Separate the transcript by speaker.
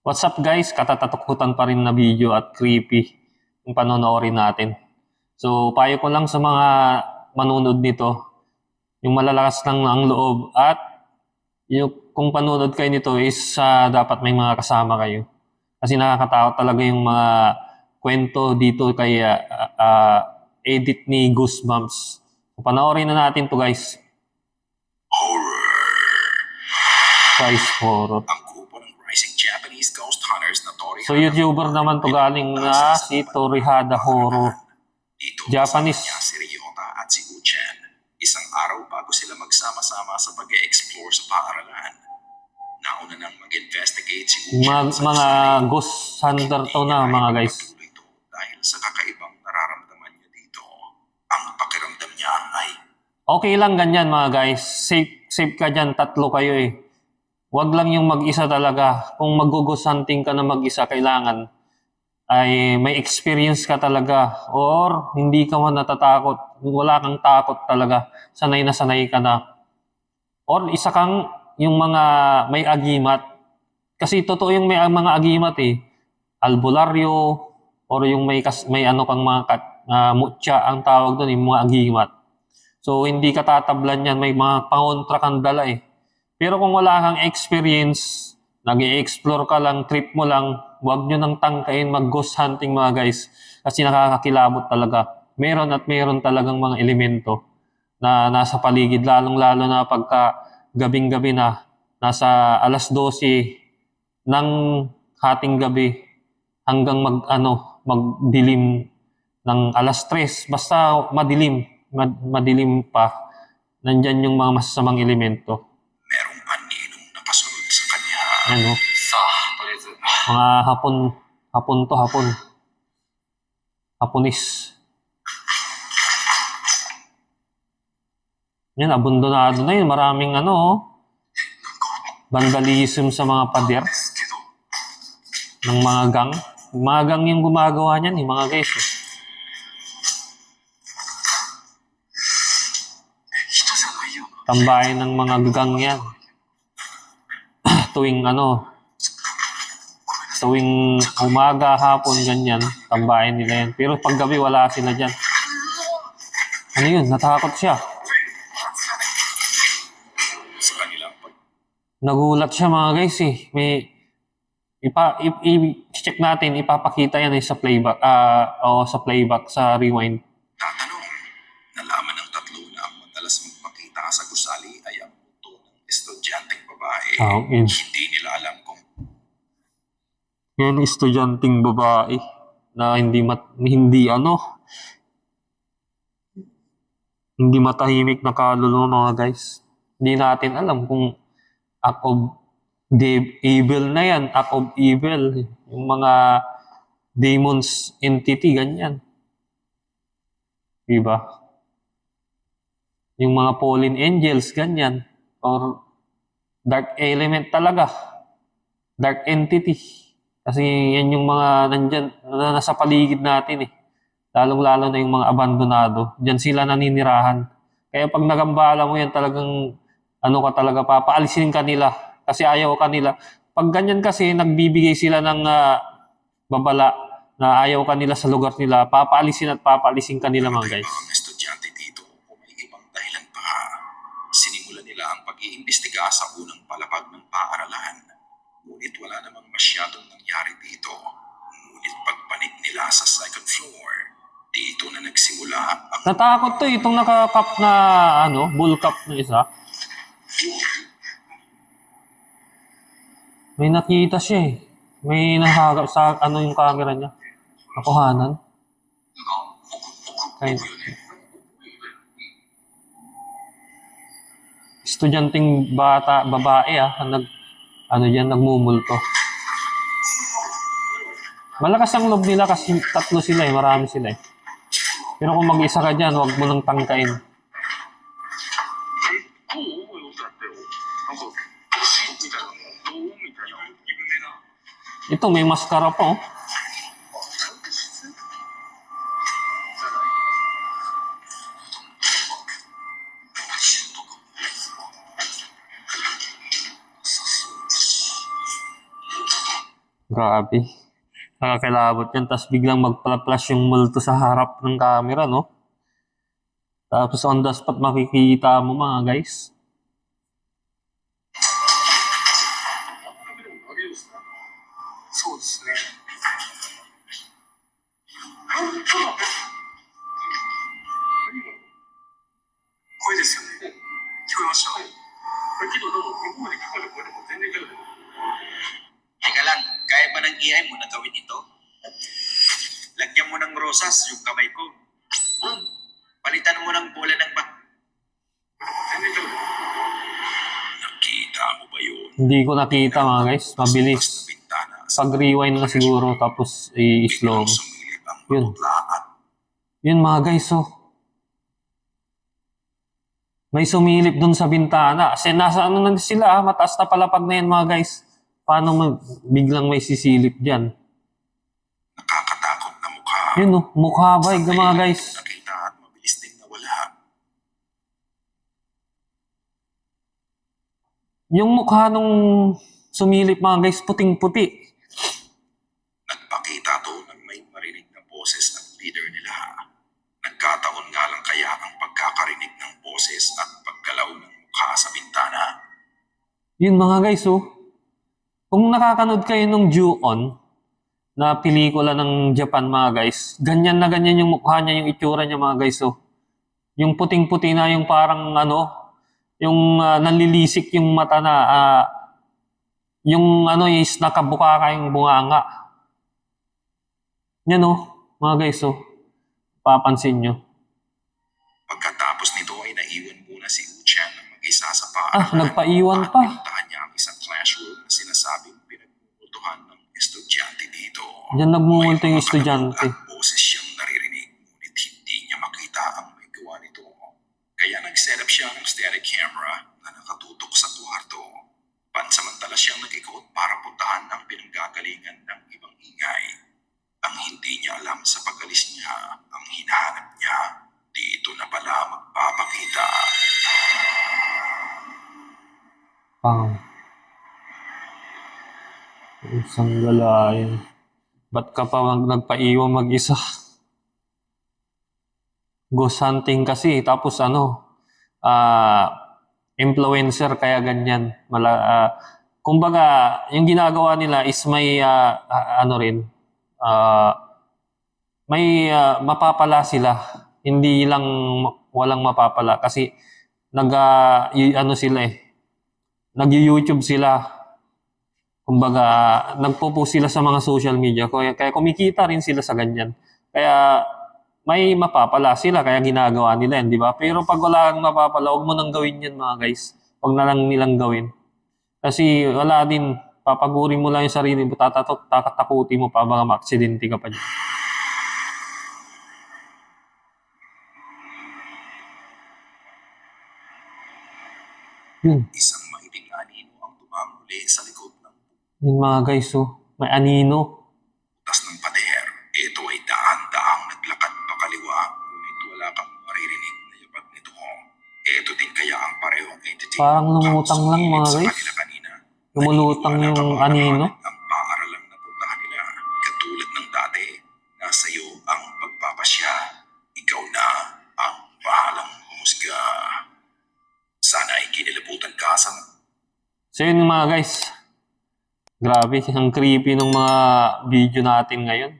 Speaker 1: What's up guys? Katatakutan pa rin na video at creepy yung panonoorin natin. So payo ko lang sa mga manunod nito, yung malalakas lang ang loob at yung, kung panunod kayo nito is dapat may mga kasama kayo. Kasi nakakatakot talaga yung mga kwento dito kay edit ni Goosebumps. So, panoorin na natin to guys. Guys, horror. So YouTuber naman to galing na si Torihada Horror. Japanese.
Speaker 2: Si Ryota at si Uchan. Isang araw bago sila magsama-sama sa pag-e-explore sa paaralan. Nauna nang mag-investigate si Uchan
Speaker 1: mga ghost hunter to na mga guys.
Speaker 2: Dahil sa kakaibang nararamdaman niya dito, ang pakiramdam niya ay
Speaker 1: okay lang ganyan mga guys. Safe ka dyan, tatlo kayo eh. Wag lang yung mag-isa talaga. Kung mag-ghost hunting ka na mag-isa, kailangan ay may experience ka talaga or hindi ka man natatakot. Wala kang takot talaga. Sanay na sanay ka na. Or isa kang yung mga may agimat. Kasi totoo yung may mga agimat eh. Albularyo or yung may ano kang mga mutya ang tawag doon, yung mga agimat. So hindi ka tatablan yan. May mga pangontra kang dala eh. Pero kung wala kang experience, nag-i-explore ka lang, trip mo lang, huwag nyo nang tangkain mag-ghost hunting mga guys. Kasi nakakakilabot talaga. Meron at meron talagang mga elemento na nasa paligid. Lalong-lalo na pagka gabing-gabi na, nasa alas 12 ng hating gabi hanggang magdilim ng alas 3. Basta madilim pa. Nandyan yung mga masasamang elemento.
Speaker 2: merong aninong nakasunod sa kanya.
Speaker 1: Ano? Mga hapon. Haponis. Yan, abandonado na yun. Maraming vandalism sa mga pader ng mga gang. Mga gang yung gumagawa niyan, mga guys. Tambayan ng mga gang yan. tuwing umaga, hapon, ganyan, tambayan nila yan. Pero pag gabi, wala sila dyan. Ano yun? Natakot siya. Nagulat siya mga guys eh. May i-check natin, ipapakita yan sa playback sa playback sa rewind.
Speaker 2: Tatanong, nalaman ng tatlo na ang madalas magpakita sa gusali ay ang mundo ng estudyanteng babae. Hindi nila alam kung
Speaker 1: yan, estudyanteng babae na hindi matahimik na kaluluwa mga guys. Hindi natin alam kung act of evil na yan, act of evil, yung mga demons entity, ganyan. Diba? Yung mga fallen angels, ganyan. Or dark element talaga. Dark entity. Kasi yan yung mga nandyan, na nasa paligid natin eh. Lalong-lalo na yung mga abandonado. Diyan sila naninirahan. Kaya pag nagambala mo yan, talagang talaga, papaalisin ka nila. Kasi ayaw ka nila. Pag ganyan kasi, nagbibigay sila ng babala na ayaw ka nila sa lugar nila, papaalisin ka nila mga guys.
Speaker 2: Mga estudyante dito o may ibang dahilan pa. Sinimulan nila ang pag-iimbestiga sa unang palapag ng paaralan. Ngunit wala namang masyadong nangyari dito. Ngunit pagpanik nila sa second floor, dito na nagsimula ang...
Speaker 1: Natakot to itong naka-cup na bull cup na isa. May nakita siya eh. May nahagap sa yung camera niya. Nakuhanan. Estudyanteng babae nagmumulto. Malakas ang loob nila kasi tatlo sila eh, marami sila eh. Pero kung mag-isa ka dyan, huwag mo nang tangkain. Ito, may maskara pa oh. Grabe. Nakakilabot yan. Tapos biglang magpa-flash yung multo sa harap ng camera, no? Tapos on the spot makikita mo mga guys.
Speaker 2: Teka lang, kaya ba ng AI mo na gawin ito? Lagyan mo ng rosas yung kamay ko. Palitan mo ng bola ng bat. Nakita mo ba yun?
Speaker 1: Hindi ko nakita mga guys. Mabilis.
Speaker 2: Sa bintana,
Speaker 1: Pag-rewind na siguro tapos i-slow.
Speaker 2: biglang sumilip ang
Speaker 1: Yun.
Speaker 2: maputla at
Speaker 1: Yun mga guys, oh. May sumilip dun sa bintana. Kasi nasa ano na sila, mataas na palapag na yan mga guys. Paano biglang may sisilip dyan?
Speaker 2: nakakatakot na mukha.
Speaker 1: Yun oh, mukha ba mga guys?
Speaker 2: Nakita at mabilis ding nawala.
Speaker 1: Yung mukha nung sumilip mga guys, puting-puti.
Speaker 2: Nagpakita to ng may marinig na boses at leader nila. Nagkataon nga lang kaya ang pagkakarinig ng boses at paggalaw ng mukha sa bintana.
Speaker 1: Yun mga guys, oh. Kung nakakanood kayo ng Ju-On, na pelikula ng Japan mga guys, ganyan na ganyan yung mukha niya, yung itsura niya mga guys, oh. Yung puting-puti na yung parang ano, yung nanlilisik yung mata na, yung ano is nakabuka kayong bunganga. Yan oh, mga guys, oh. Papansin nyo.
Speaker 2: Pagkatapos nito ay naiwan muna si Uchan ng mag-isa sa paaralan.
Speaker 1: Nagpaiwan
Speaker 2: at
Speaker 1: pa.
Speaker 2: pinuntahan niya ang isang classroom na sinasabing pinagmumultuhan ng estudyante dito.
Speaker 1: Diyan nagmumulto yung
Speaker 2: May mga
Speaker 1: estudyante.
Speaker 2: kalabog at boses siyang naririnig, ngunit hindi niya makita ang may gawa nito. Kaya nag-set up siya ng static camera na nakatutok sa kwarto. Pansamantala siyang nag-ikot para puntahan ang pinanggagalingan ng ibang ingay. Ang hindi niya alam sa pag-alis niya, ang hinahanap niya, dito na pala magpapakita.
Speaker 1: Pang. Isang galayan. Ba't ka pa nagpaiwan mag-isa? Ghost hunting kasi. Tapos ano, influencer kaya ganyan. Kumbaga, yung ginagawa nila is may ano rin, may mapapala sila. Hindi lang walang mapapala kasi ano sila eh. Nag-YouTube sila. Kumbaga, nagpo-post sila sa mga social media. Kaya kumikita rin sila sa ganyan. Kaya may mapapala sila, kaya ginagawa nila yan, di ba? Pero pag wala kang mapapala, huwag mo nang gawin yan mga guys. Huwag na lang nilang gawin. Kasi wala din, papaguri mo lang yung sarili mo, tatatakuti mo pa, baka ma-aksidente ka pa dyan. Yun.
Speaker 2: Isang maiting anino ang tumamuli sa likod ng
Speaker 1: Yun mga guys, oh. May anino.
Speaker 2: butas ng pader. Ito ay daan-daang naglakad pakaliwa, ngunit wala kang maririnig na yapat nito. Ito din kaya ang parehong entity.
Speaker 1: Parang lumutang lang mga
Speaker 2: sa
Speaker 1: guys.
Speaker 2: kanila kanina.
Speaker 1: Lumulutang
Speaker 2: Naniniwala ka
Speaker 1: yung
Speaker 2: ba
Speaker 1: anino.
Speaker 2: na ang paaralang napuntahan nila, katulad ng dati, nasa iyo ang pagpapasya. Ikaw na ang bahalang humusga. Sana ay kinilabutan ka sa
Speaker 1: So yun mga guys. Grabe, ang creepy ng mga video natin ngayon.